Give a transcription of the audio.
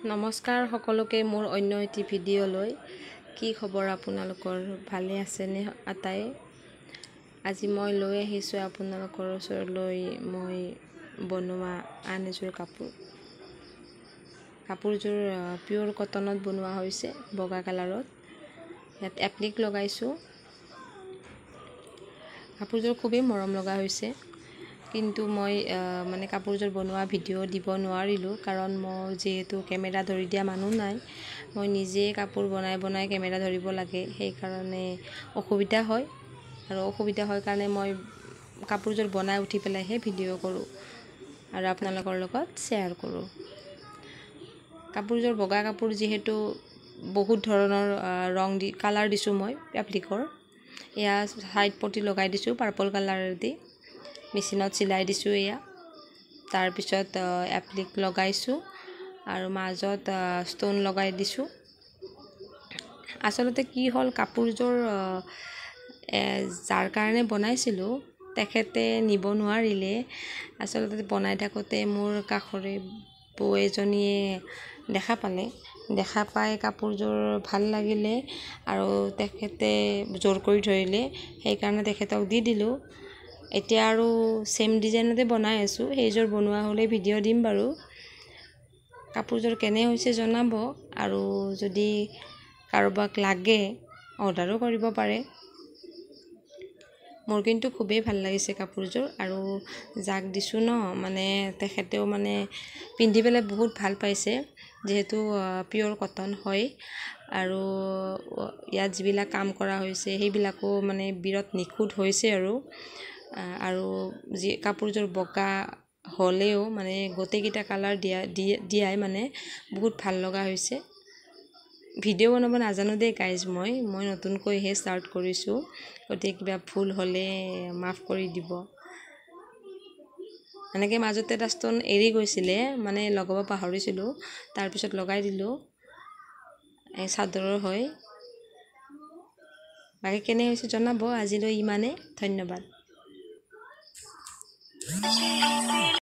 নমস্কাৰ সকলোকে মোৰ অন্য এটি ভিডিঅ'লৈ কি খবৰ আপোনালোকৰ ভালে আছে নে আটাই আজি মই লৈ আহিছোঁ আপোনালোকৰ ওচৰলৈ মই বনোৱা আন এযোৰ কাপোৰযোৰ পিয়ৰ কটনত বনোৱা হৈছে বগা কালাৰত ইয়াত এপ্লিক লগাইছোঁ কাপোৰযোৰ খুবেই মৰম লগা হৈছে কিন্তু মই মানে কাপোৰযোৰ বনোৱা ভিডিঅ' দিব নোৱাৰিলোঁ কাৰণ মই যেহেতু কেমেৰা ধৰি দিয়া মানুহ নাই মই নিজে কাপোৰ বনাই কেমেৰা ধৰিব লাগে সেই কাৰণে অসুবিধা হয় আৰু অসুবিধা হয় কাৰণে মই কাপোৰযোৰ বনাই উঠি পেলাইহে ভিডিঅ' কৰোঁ আৰু আপোনালোকৰ লগত শ্বেয়াৰ কৰোঁ কাপোৰযোৰ বগা কাপোৰ যেহেতু বহুত ধৰণৰ ৰং কালাৰ দিছোঁ মই এপ্লিকৰ এয়া সাইড পটি লগাই দিছোঁ পাৰ্পল কালাৰ দি মেচিনত চিলাই দিছোঁ এয়া তাৰ পিছত এপ্লিক লগাইছোঁ আৰু মাজত ষ্টোন লগাই দিছোঁ আসলতে কি হ'ল কাপোৰযোৰ যাৰ কাৰণে বনাইছিলোঁ তেখেতে নিব নোৱাৰিলে আসলতে বনাই থাকোঁতে মোৰ কাষৰে বৌ এজনীয়ে দেখা পাই কাপোৰযোৰ ভাল লাগিলে আৰু তেখেতে জোৰ কৰি ধৰিলে সেইকাৰণে তেখেতক দি দিলোঁ এতিয়া আৰু সেম ডিজাইনতে বনাই আছোঁ সেইযোৰ বনোৱা হ'লে ভিডিঅ' দিম বাৰু কাপোৰযোৰ কেনে হৈছে জনাব আৰু যদি কাৰোবাক লাগে অৰ্ডাৰো কৰিব পাৰে মোৰ কিন্তু খুবেই ভাল লাগিছে কাপোৰযোৰ আৰু যাক দিছোঁ ন মানে তেখেতেও মানে পিন্ধি পেলাই বহুত ভাল পাইছে যেহেতু পিয়ৰ কটন হয় আৰু ইয়াত যিবিলাক কাম কৰা হৈছে সেইবিলাকো মানে বিৰাট নিখুঁত হৈছে আৰু যি কাপোৰযোৰ বগা হ'লেও মানে গোটেইকেইটা কালাৰ দিয়াই মানে বহুত ভাল লগা হৈছে ভিডিঅ' বনাব নাজানো দেই গাইজ মই নতুনকৈহে ষ্টাৰ্ট কৰিছোঁ গতিকে কিবা ভুল হ'লে মাফ কৰি দিব এনেকৈ মাজতে এটা ষ্টোন এৰি গৈছিলে মানে লগাব পাহৰিছিলোঁ তাৰপিছত লগাই দিলোঁ এই চাদৰৰ হয় বাকী কেনে হৈছে জনাব আজিলৈ ইমানে ধন্যবাদ